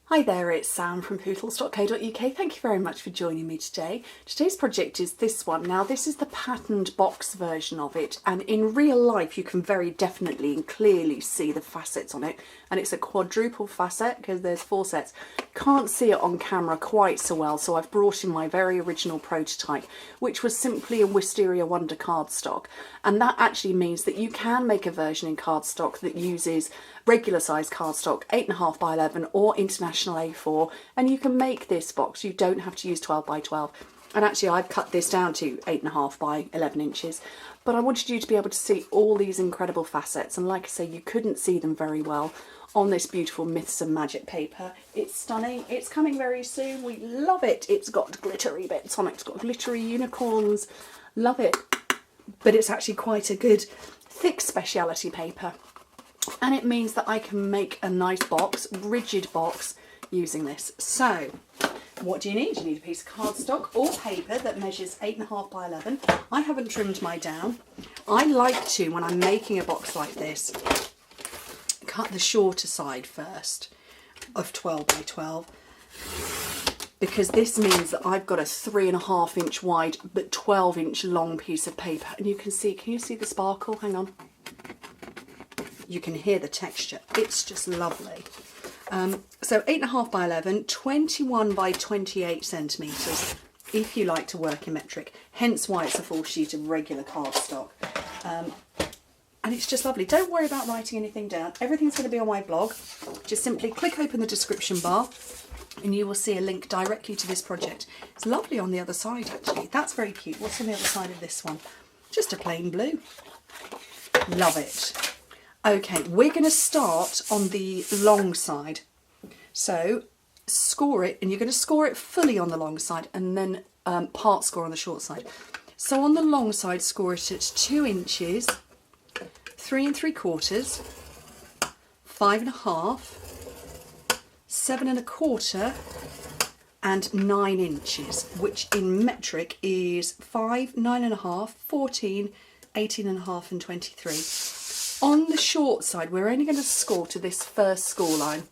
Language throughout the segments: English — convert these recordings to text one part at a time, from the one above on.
Hi there, it's Sam from poodles.co.uk. Thank you very much for joining me today. Today's project is this one. Now this is the patterned box version of it, and in real life you can very definitely and clearly see the facets on it, and it's a quadruple facet because there's 4 sets. Can't see it on camera quite so well, so I've brought in my very original prototype, which was simply a Wisteria Wonder cardstock, and that actually means that you can make a version in cardstock that uses regular size cardstock, 8.5 by 11 or international A4, and you can make this box. You don't have to use 12 by 12. And actually I've cut this down to 8.5 by 11 inches, but I wanted you to be able to see all these incredible facets, and like I say, you couldn't see them very well on this beautiful Myths and Magic paper. It's stunning. It's coming very soon. We love it. It's got glittery bits on it. It's got glittery unicorns. Love it. But it's actually quite a good thick speciality paper. And it means that I can make a nice box, rigid box, using this. So, what do you need? You need a piece of cardstock or paper that measures 8.5 by 11. I haven't trimmed mine down. I like to, when I'm making a box like this, cut the shorter side first of 12 by 12. Because this means that I've got a 3.5 inch wide but 12 inch long piece of paper. And you can you see the sparkle? Hang on. You can hear the texture. It's just lovely. So 8.5 by 11, 21 by 28 centimetres, if you like to work in metric, hence why it's a full sheet of regular cardstock. And it's just lovely. Don't worry about writing anything down. Everything's going to be on my blog. Just simply click open the description bar and you will see a link directly to this project. It's lovely on the other side, actually. That's very cute. What's on the other side of this one? Just a plain blue. Love it. Okay, we're going to start on the long side. So score it, and you're going to score it fully on the long side and then part score on the short side. So on the long side, score it at 2 inches, 3 3/4, 5.5, 7.25 and 9 inches, which in metric is 5, 9.5, 14, 18.5 and 23. On the short side, we're only going to score to this first score line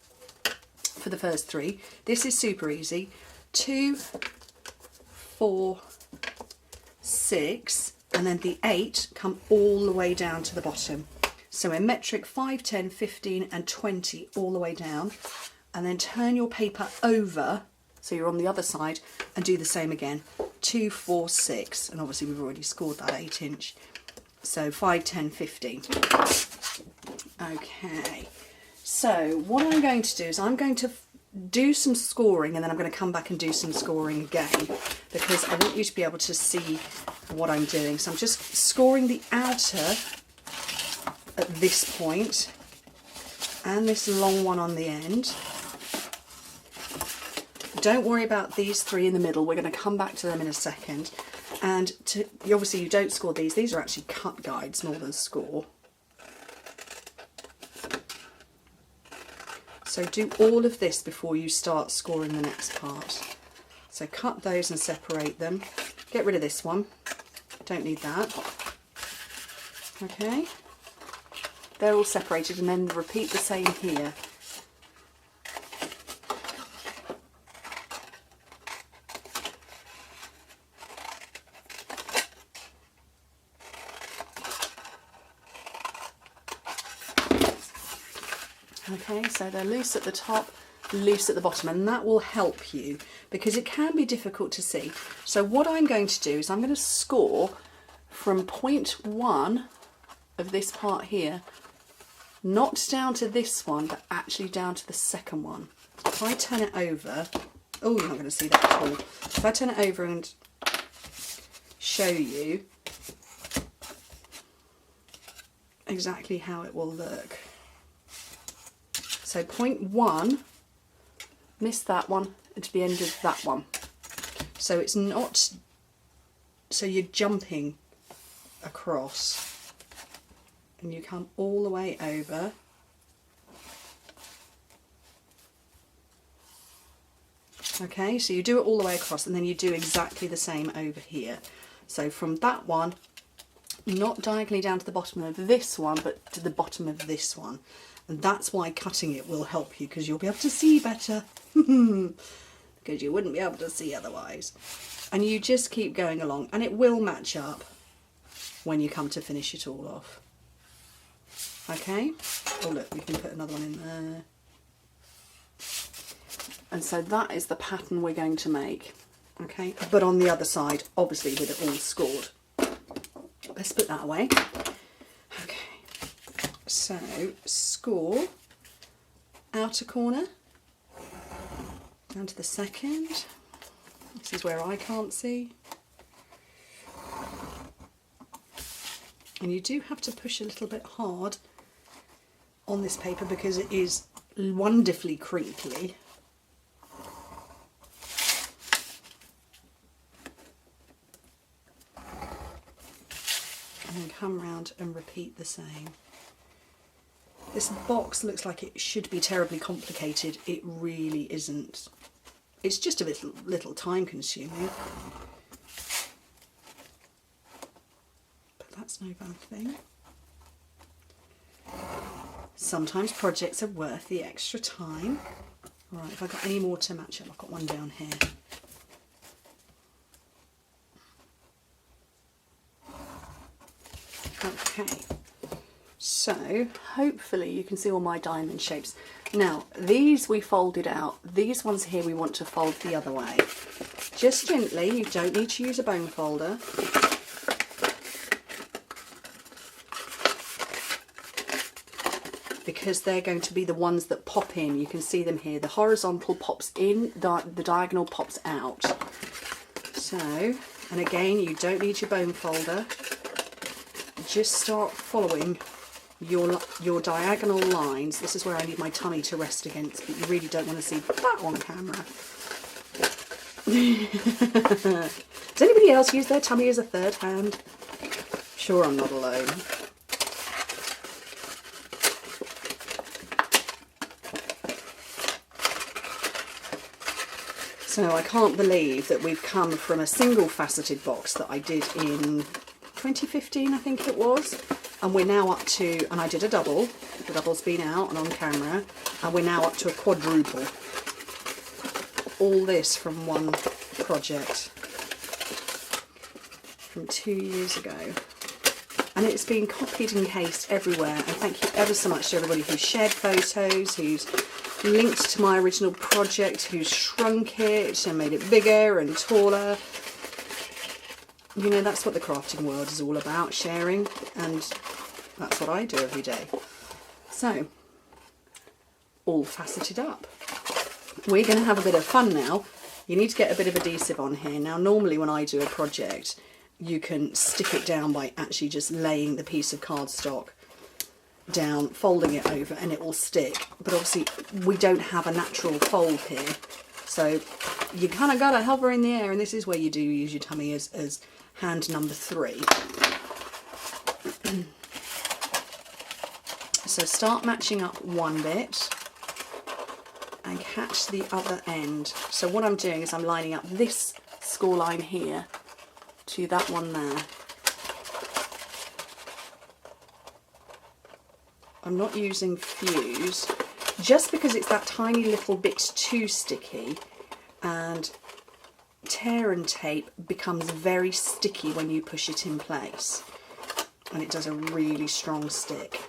for the first 3. This is super easy. 2, 4, 6, and then the 8 come all the way down to the bottom. So in metric, 5, 10, 15 and 20 all the way down. And then turn your paper over, so you're on the other side, and do the same again. 2, 4, 6, and obviously we've already scored that 8 inch. So 5, 10, 15. Okay, so what I'm going to do is I'm going to do some scoring, and then I'm going to come back and do some scoring again, because I want you to be able to see what I'm doing. So I'm just scoring the outer at this point and this long one on the end. Don't worry about these 3 in the middle. We're going to come back to them in a second. And obviously you don't score these. These are actually cut guides more than score. So do all of this before you start scoring the next part. So cut those and separate them. Get rid of this one. Don't need that. Okay. They're all separated, and then repeat the same here. Okay, so they're loose at the top, loose at the bottom, and that will help you because it can be difficult to see. So what I'm going to do is I'm going to score from point 1 of this part here, not down to this one, but actually down to the second one. If I turn it over, oh, you're not going to see that at all. If I turn it over and show you exactly how it will look. So point 1, miss that one, and to the end of that one. So it's not, so you're jumping across and you come all the way over. Okay, so you do it all the way across, and then you do exactly the same over here. So from that one, not diagonally down to the bottom of this one, but to the bottom of this one. And that's why cutting it will help you, because you'll be able to see better. Because you wouldn't be able to see otherwise. And you just keep going along, and it will match up when you come to finish it all off. Okay? Oh look, we can put another one in there. And so that is the pattern we're going to make. Okay? But on the other side, obviously with it all scored. Let's put that away. Okay. So, score outer corner down to the second. This is where I can't see. And you do have to push a little bit hard on this paper because it is wonderfully crinkly. And then come round and repeat the same. This box looks like it should be terribly complicated. It really isn't. It's just a little time consuming. But that's no bad thing. Sometimes projects are worth the extra time. Right, have I got any more to match up? I've got one down here. Okay, so hopefully you can see all my diamond shapes. Now, these we folded out. These ones here we want to fold the other way. Just gently, you don't need to use a bone folder. Because they're going to be the ones that pop in. You can see them here. The horizontal pops in, the diagonal pops out. So, and again, you don't need your bone folder. Just start following your diagonal lines. This is where I need my tummy to rest against, but you really don't want to see that on camera. Does anybody else use their tummy as a third hand? Sure, I'm not alone. So I can't believe that we've come from a single faceted box that I did in 2015, I think it was, and we're now up to, and I did a double, the double's been out and on camera, and we're now up to a quadruple. All this from one project from 2 years ago. And it's been copied and pasted everywhere, and thank you ever so much to everybody who's shared photos, who's linked to my original project, who's shrunk it and made it bigger and taller. You know, that's what the crafting world is all about, sharing, and that's what I do every day. So, all faceted up. We're going to have a bit of fun now. You need to get a bit of adhesive on here. Now, normally when I do a project, you can stick it down by actually just laying the piece of cardstock down, folding it over, and it will stick. But obviously, we don't have a natural fold here. So, you kind of got to hover in the air, and this is where you do use your tummy as hand number 3. So start matching up one bit and catch the other end. So what I'm doing is I'm lining up this score line here to that one there. I'm not using fuse just because it's that tiny little bit too sticky, and tear and tape becomes very sticky when you push it in place, and it does a really strong stick.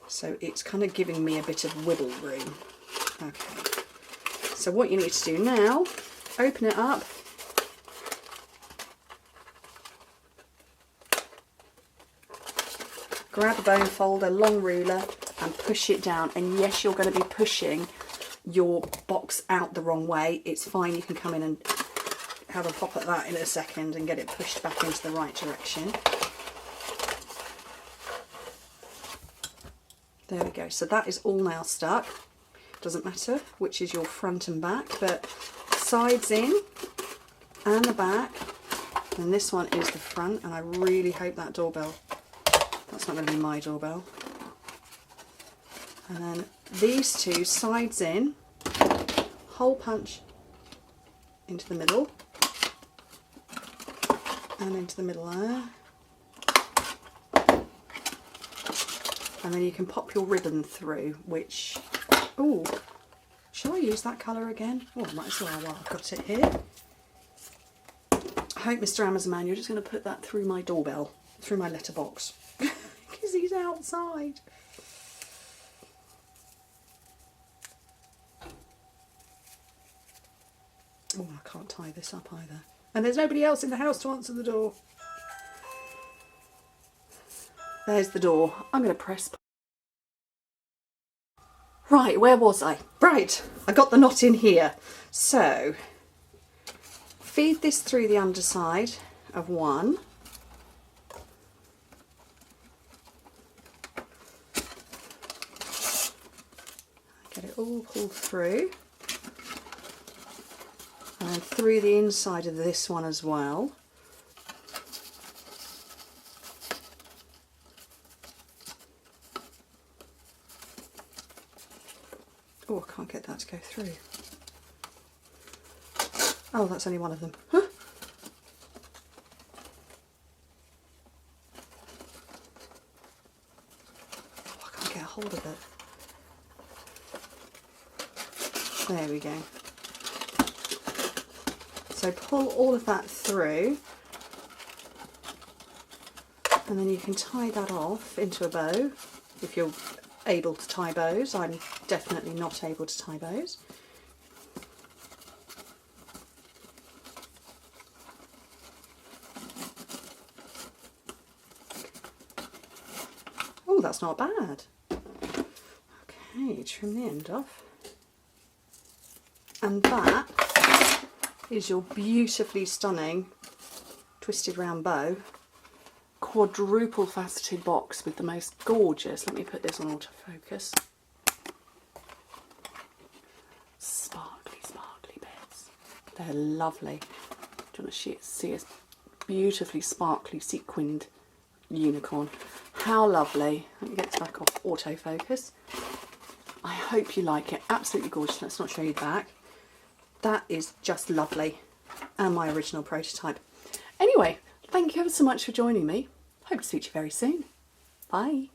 So it's kind of giving me a bit of wiggle room. Okay, so what you need to do now, open it up, grab a bone folder, long ruler, and push it down. And yes, you're going to be pushing your box out the wrong way. It's fine, you can come in and have a pop at that in a second and get it pushed back into the right direction. There we go. So that is all now stuck. Doesn't matter which is your front and back, but sides in and the back. And this one is the front, and I really hope that doorbell, that's not going to be my doorbell. And then these two sides in, hole punch into the middle, and into the middle there. And then you can pop your ribbon through, which, oh, shall I use that colour again? Oh, I might as well while I've got it here. I hope, Mr. Amazon Man, you're just going to put that through my doorbell, through my letterbox, because he's outside. Oh, I can't tie this up either. And there's nobody else in the house to answer the door. There's the door. I'm going to press. Right, where was I? Right, I got the knot in here. So, feed this through the underside of one. Get it all pulled through. And then through the inside of this one as well. Oh, I can't get that to go through. Oh, that's only one of them. Huh? Oh, I can't get a hold of it. There we go. So pull all of that through, and then you can tie that off into a bow if you're able to tie bows. I'm definitely not able to tie bows. Oh, that's not bad. Okay, trim the end off. And that is your beautifully stunning twisted round bow quadruple faceted box with the most gorgeous, let me put this on autofocus, sparkly bits. They're lovely. Do you want to see a beautifully sparkly sequined unicorn? How lovely. Let me get this back off autofocus. I hope you like it. Absolutely gorgeous. Let's not show you the back. That is just lovely, and my original prototype. Anyway, thank you ever so much for joining me. Hope to speak to you very soon. Bye.